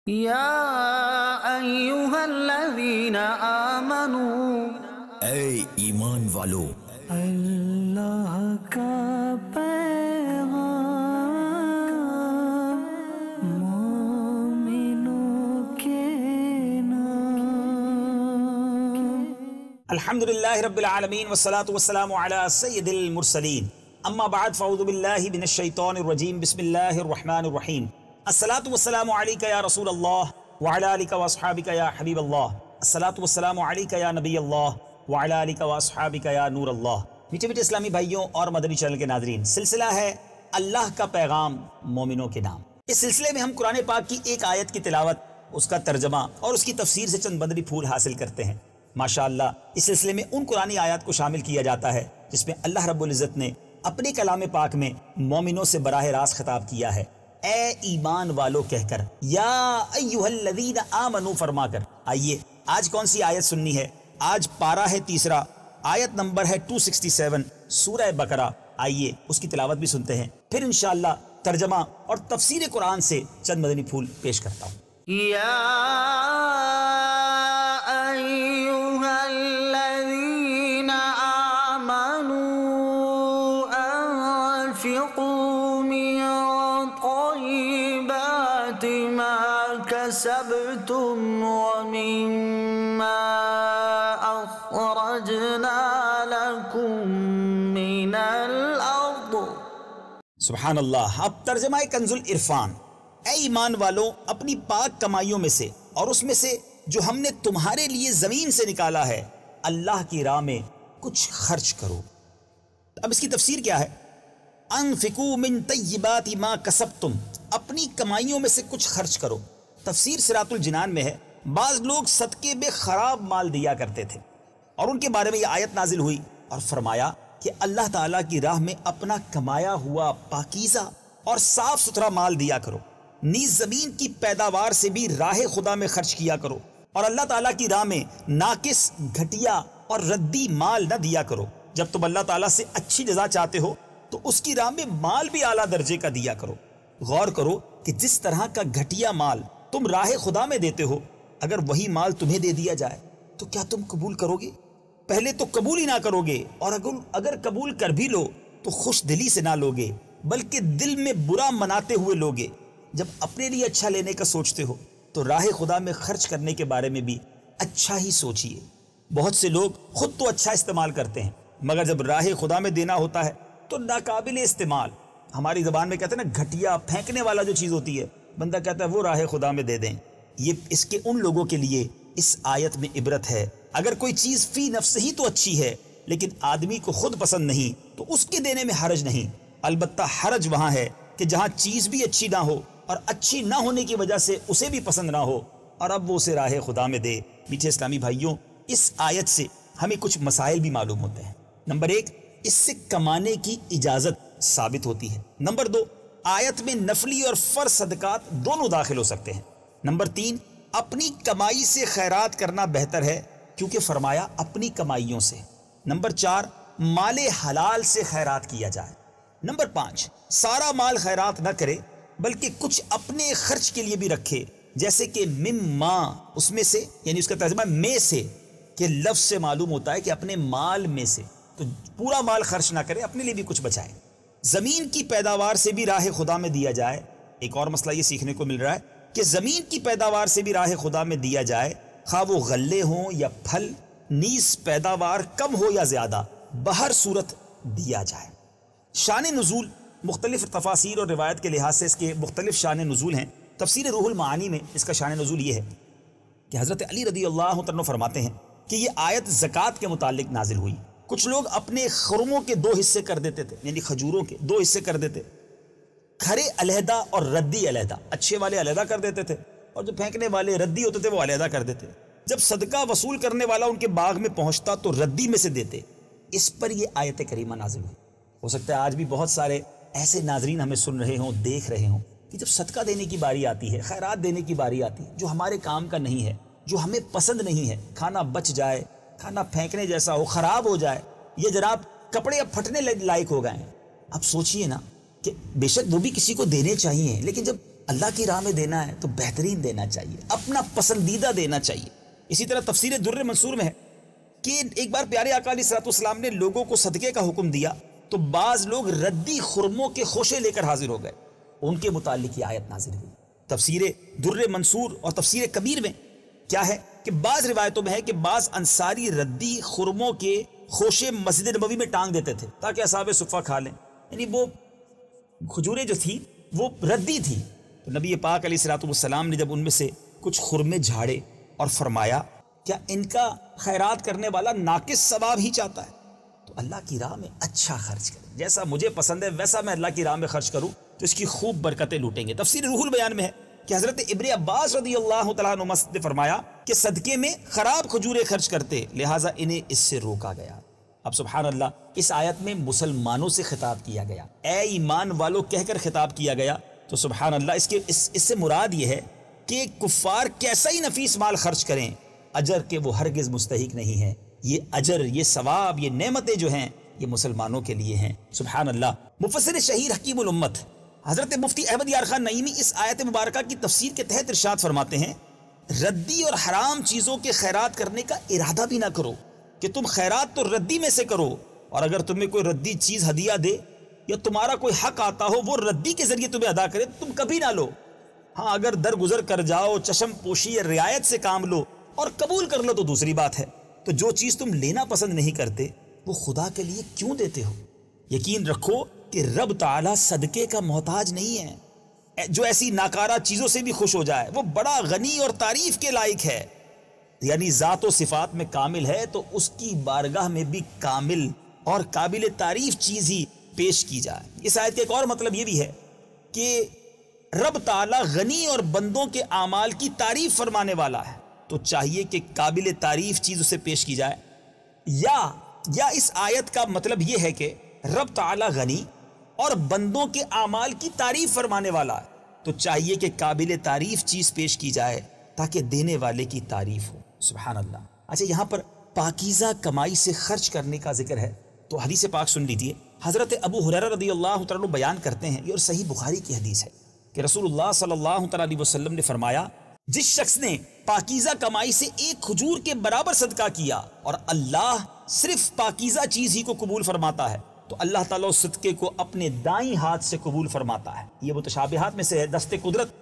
یا ایہا الذین آمنوا، اے ایمان والو، اللہ کا پیغام مومنوں کے نام۔ الحمدللہ رب العالمین والصلاة والسلام علی سید المرسلین، اما بعد فاعوذ باللہ من الشیطان الرجیم، بسم اللہ الرحمن الرحیم۔ الصلاة والسلام علیکہ یا رسول اللہ وعلی آلکہ واصحابکہ یا حبیب اللہ، الصلاة والسلام علیکہ یا نبی اللہ وعلی آلکہ واصحابکہ یا نور اللہ۔ میٹھے میٹھے اسلامی بھائیوں اور مدنی چینل کے ناظرین، سلسلہ ہے اللہ کا پیغام مومنوں کے نام۔ اس سلسلے میں ہم قرآن پاک کی ایک آیت کی تلاوت، اس کا ترجمہ اور اس کی تفسیر سے چند مدنی پھول حاصل کرتے ہیں۔ ماشاءاللہ اس سلسلے میں ان قرآنی آیات کو شامل کیا جاتا ہے جس میں اللہ رب العزت نے اپنے کلام پاک میں مومنوں سے براہ راست خطاب کیا ہے، اے ایمان والو کہہ کر، یا ایہا الذین آمنوا فرما کر۔ آئیے آج کون سی آیت سننی ہے؟ آج پارہ ہے تیسرا، آیت نمبر ہے 267 سورہ بقرہ۔ آئیے اس کی تلاوت بھی سنتے ہیں، پھر انشاءاللہ ترجمہ اور تفسیر قرآن سے چند مدنی پھول پیش کرتا ہوں۔ یا ایہا الذین آمنوا انفقوا من طیبات ما کسبتم ومما اخرجنا لکم من الارض۔ سبحان اللہ۔ اب ترجمہ کنز العرفان۔ اے ایمان والو، اپنی پاک کمائیوں میں سے اور اس میں سے جو ہم نے تمہارے لیے زمین سے نکالا ہے، اللہ کی راہ میں کچھ خرچ کرو۔ اب اس کی تفسیر کیا ہے؟ انفقوا من طیبات ما کسبتم، اپنی کمائیوں میں سے کچھ خرچ کرو۔ تفسیر صراط الجنان میں ہے، بعض لوگ صدقے میں خراب مال دیا کرتے تھے اور ان کے بارے میں یہ آیت نازل ہوئی اور فرمایا کہ اللہ تعالیٰ کی راہ میں اپنا کمایا ہوا پاکیزہ اور صاف ستھرا مال دیا کرو، نیز زمین کی پیداوار سے بھی راہ خدا میں خرچ کیا کرو، اور اللہ تعالیٰ کی راہ میں ناقص، گھٹیا اور ردی مال نہ دیا کرو۔ جب تم اللہ تعالیٰ سے اچھی جزا چاہتے ہو تو اس کی راہ میں مال بھی اعلیٰ درجے کا دیا کرو۔ غور کرو کہ جس طرح کا گھٹیا مال تم راہ خدا میں دیتے ہو، اگر وہی مال تمہیں دے دیا جائے تو کیا تم قبول کرو گے؟ پہلے تو قبول ہی نہ کرو گے، اور اگر قبول کر بھی لو تو خوش دلی سے نہ لوگے، بلکہ دل میں برا مناتے ہوئے لوگے۔ جب اپنے لیے اچھا لینے کا سوچتے ہو تو راہ خدا میں خرچ کرنے کے بارے میں بھی اچھا ہی سوچیے۔ بہت سے لوگ خود تو اچھا استعمال کرتے ہیں، مگر جب راہ خدا میں دینا ہوتا ہے تو ناقابل استعمال، ہماری زبان میں کہتے ہیں نا، گھٹیا پھینکنے والا جو چیز ہوتی ہے، بندہ کہتا ہے وہ راہ خدا میں دے دیں۔ یہ اس کے ان لوگوں کے لیے اس آیت میں عبرت ہے۔ اگر کوئی چیز فی نفس ہی تو اچھی ہے لیکن آدمی کو خود پسند نہیں تو اس کے دینے میں حرج نہیں۔ البتہ حرج وہاں ہے کہ جہاں چیز بھی اچھی نہ ہو اور اچھی نہ ہونے کی وجہ سے اسے بھی پسند نہ ہو اور اب وہ اسے راہ خدا میں دے۔ میٹھے اسلامی بھائیوں، اس آیت سے ہمیں کچھ مسائل بھی معلوم ہوتے ہیں۔ نمبر 1، اس سے کمانے کی اجازت ثابت ہوتی ہے۔ نمبر 2، آیت میں نفلی اور فرض صدقات دونوں داخل ہو سکتے ہیں۔ نمبر 3، اپنی کمائی سے خیرات کرنا بہتر ہے کیونکہ فرمایا اپنی کمائیوں سے۔ نمبر 4، مال حلال سے خیرات کیا جائے۔ نمبر 5، سارا مال خیرات نہ کرے بلکہ کچھ اپنے خرچ کے لیے بھی رکھے، جیسے کہ مما، اس میں سے، یعنی اس کا ترجمہ میں سے، کہ لفظ سے معلوم ہوتا ہے کہ اپنے مال میں سے، تو پورا مال خرچ نہ کرے، اپنے لیے بھی کچھ بچائے۔ زمین کی پیداوار سے بھی راہ خدا میں دیا جائے۔ ایک اور مسئلہ یہ سیکھنے کو مل رہا ہے کہ زمین کی پیداوار سے بھی راہ خدا میں دیا جائے، خواہ وہ غلے ہوں یا پھل، نیز پیداوار کم ہو یا زیادہ، بہر صورت دیا جائے۔ شان نزول، مختلف تفاسیر اور روایت کے لحاظ سے اس کے مختلف شان نزول ہیں۔ تفسیر روح المعانی میں اس کا شان نزول یہ ہے کہ حضرت علی رضی اللہ عنہ فرماتے ہیں کہ یہ آیت زکوٰۃ کے متعلق نازل ہوئی۔ کچھ لوگ اپنے خرموں کے 2 حصے کر دیتے تھے، یعنی کھجوروں کے 2 حصے کر دیتے، کھرے علیحدہ اور ردی علیحدہ، اچھے والے علیحدہ کر دیتے تھے اور جو پھینکنے والے ردی ہوتے تھے وہ علیحدہ کر دیتے۔ جب صدقہ وصول کرنے والا ان کے باغ میں پہنچتا تو ردی میں سے دیتے۔ اس پر یہ آیت کریمہ نازل ہوئی۔ ہو سکتا ہے آج بھی بہت سارے ایسے ناظرین ہمیں سن رہے ہوں، دیکھ رہے ہوں کہ جب صدقہ دینے کی باری آتی ہے، خیرات دینے کی باری آتی ہے، جو ہمارے کام کا نہیں ہے، جو ہمیں پسند نہیں ہے، کھانا بچ جائے، کھانا پھینکنے جیسا ہو، خراب ہو جائے، یہ جناب کپڑے اب پھٹنے لائق ہو گئے ہیں۔ اب سوچئے نا کہ بے شک وہ بھی کسی کو دینے چاہیے، لیکن جب اللہ کی راہ میں دینا ہے تو بہترین دینا چاہیے، اپنا پسندیدہ دینا چاہیے۔ اسی طرح تفسیر در منصور میں ہے کہ ایک بار پیارے آقا علیہ الصلوۃ والسلام نے لوگوں کو صدقے کا حکم دیا تو بعض لوگ ردی خرموں کے خوشے لے کر حاضر ہو گئے، ان کے متعلق یہ آیت نازل ہوئی۔ تفسیر در منصور اور تفسیر کبیر میں کیا ہے کہ بعض روایتوں میں ہے کہ بعض انصاری ردی خرموں کے خوشے مسجد نبوی میں ٹانگ دیتے تھے تاکہ اصحاب صفہ کھا لیں، یعنی وہ کھجوریں جو تھی وہ ردی تھی۔ تو نبی پاک علیہ الصلوۃ والسلام نے جب ان میں سے کچھ خرمے جھاڑے اور فرمایا کیا ان کا خیرات کرنے والا ناقص ثواب ہی چاہتا ہے؟ تو اللہ کی راہ میں اچھا خرچ کریں، جیسا مجھے پسند ہے ویسا میں اللہ کی راہ میں خرچ کروں تو اس کی خوب برکتیں لوٹیں گے۔ تفسیر روح البیان میں ہے کہ حضرت ابن عباس رضی اللہ تعالیٰ عنہ نے فرمایا کہ صدقے میں خراب کھجورے خرچ کرتے، لہٰذا انہیں اس سے روکا گیا۔ اب سبحان اللہ، اس آیت میں مسلمانوں سے خطاب کیا گیا، اے ایمان والو کہہ کر خطاب کیا گیا۔ تو سبحان اللہ، اس سے مراد یہ ہے کہ کفار کیسا ہی نفیس مال خرچ کریں، اجر کے وہ ہرگز مستحق نہیں ہیں۔ یہ اجر، یہ ثواب، یہ نعمتیں جو ہیں یہ مسلمانوں کے لیے ہیں۔ سبحان اللہ۔ مفسر شہیر حکیم الامت حضرت مفتی احمد یار خان نعیمی اس آیت مبارکہ کی تفسیر کے تحت ارشاد فرماتے ہیں، ردی اور حرام چیزوں کے خیرات کرنے کا ارادہ بھی نہ کرو کہ تم خیرات تو ردی میں سے کرو، اور اگر تمہیں کوئی ردی چیز ہدیہ دے یا تمہارا کوئی حق آتا ہو وہ ردی کے ذریعے تمہیں ادا کرے تو تم کبھی نہ لو۔ ہاں اگر درگزر کر جاؤ، چشم پوشی یا رعایت سے کام لو اور قبول کر لو تو دوسری بات ہے۔ تو جو چیز تم لینا پسند نہیں کرتے وہ خدا کے لیے کیوں دیتے ہو؟ یقین رکھو کہ رب تعالیٰ صدقے کا محتاج نہیں ہے۔ جو ایسی ناکارہ چیزوں سے بھی خوش ہو جائے وہ بڑا غنی اور تعریف کے لائق ہے، یعنی ذات و صفات میں کامل ہے تو اس کی بارگاہ میں بھی کامل اور قابل تعریف چیز ہی پیش کی جائے۔ اس آیت کا ایک اور مطلب یہ بھی ہے کہ رب تعالیٰ غنی اور بندوں کے اعمال کی تعریف فرمانے والا ہے، تو چاہیے کہ قابل تعریف چیز اسے پیش کی جائے۔ یا اس آیت کا مطلب یہ ہے کہ رب تعالیٰ غنی اور بندوں کے اعمال کی تعریف فرمانے والا ہے، تو چاہیے کہ قابل تعریف چیز پیش کی جائے تاکہ دینے والے کی تعریف ہو۔ سبحان اللہ۔ اچھا، یہاں پر پاکیزہ کمائی سے خرچ کرنے کا ذکر ہے تو حدیث پاک سن لیجیے۔ حضرت ابو ہریرہ رضی اللہ تعالیٰ عنہ بیان کرتے ہیں، یہ اور صحیح بخاری کی حدیث ہے کہ رسول اللہ صلی اللہ تعالیٰ علیہ وسلم نے فرمایا، جس شخص نے پاکیزہ کمائی سے ایک کھجور کے برابر صدقہ کیا اور اللہ صرف پاکیزہ چیز ہی کو قبول فرماتا ہے تو اللہ تعالیٰ اس صدقے کو اپنے دائیں ہاتھ سے قبول فرماتا ہے۔ یہ متشابہات میں سے ہے، دست قدرت۔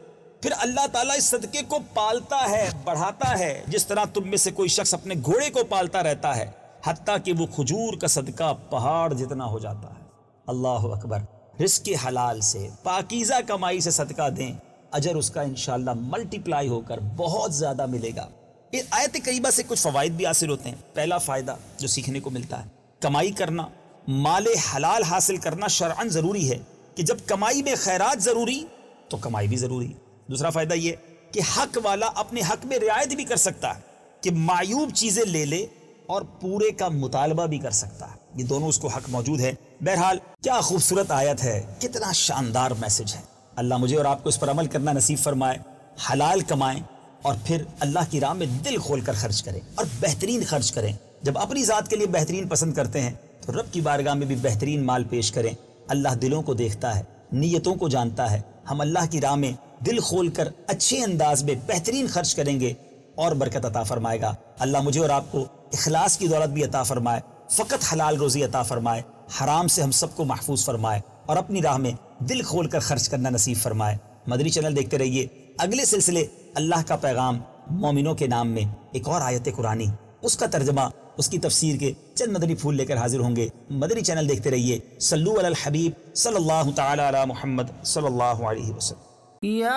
پھر اللہ تعالیٰ اس صدقے کو پالتا ہے، بڑھاتا ہے، جس طرح تم میں سے کوئی شخص اپنے گھوڑے کو پالتا رہتا ہے حتیٰ کہ وہ کھجور کا صدقہ پہاڑ جتنا ہو جاتا ہے۔ اللہ اکبر۔ رزق حلال سے، پاکیزہ کمائی سے صدقہ دیں، اجر اس کا انشاءاللہ ملٹی پلائی ہو کر بہت زیادہ ملے گا۔ اس آیت کریمہ سے کچھ فوائد بھی حاصل ہوتے ہیں۔ پہلا فائدہ جو سیکھنے کو ملتا ہے، کمائی کرنا، مال حلال حاصل کرنا شرعاً ضروری ہے کہ جب کمائی میں خیرات ضروری تو کمائی بھی ضروری۔ دوسرا فائدہ یہ کہ حق والا اپنے حق میں رعایت بھی کر سکتا ہے کہ معیوب چیزیں لے لے اور پورے کا مطالبہ بھی کر سکتا ہے، یہ دونوں اس کو حق موجود ہے۔ بہرحال کیا خوبصورت آیت ہے، کتنا شاندار میسج ہے۔ اللہ مجھے اور آپ کو اس پر عمل کرنا نصیب فرمائے، حلال کمائیں اور پھر اللہ کی راہ میں دل کھول کر خرچ کریں اور بہترین خرچ کریں۔ جب اپنی ذات کے لیے بہترین پسند کرتے ہیں تو رب کی بارگاہ میں بھی بہترین مال پیش کریں۔ اللہ دلوں کو دیکھتا ہے، نیتوں کو جانتا ہے۔ ہم اللہ کی راہ میں دل کھول کر اچھے انداز میں بہترین خرچ کریں گے اور برکت عطا فرمائے گا۔ اللہ مجھے اور آپ کو اخلاص کی دولت بھی عطا فرمائے، فقط حلال روزی عطا فرمائے، حرام سے ہم سب کو محفوظ فرمائے اور اپنی راہ میں دل کھول کر خرچ کرنا نصیب فرمائے۔ مدنی چینل دیکھتے رہیے۔ اگلے سلسلے اللہ کا پیغام مومنوں کے نام میں ایک اور آیت قرآنی، اس کا ترجمہ، اس کی تفسیر کے چند مدنی پھول لے کر حاضر ہوں گے۔ مدنی چینل دیکھتے رہیے۔ صلو علی الحبیب صلی اللہ تعالی علی محمد صلی اللہ علیہ وسلم۔ یا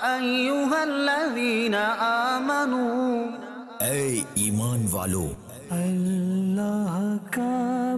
ایہا الذین آمنوا، اے ایمان والو، اللہ کا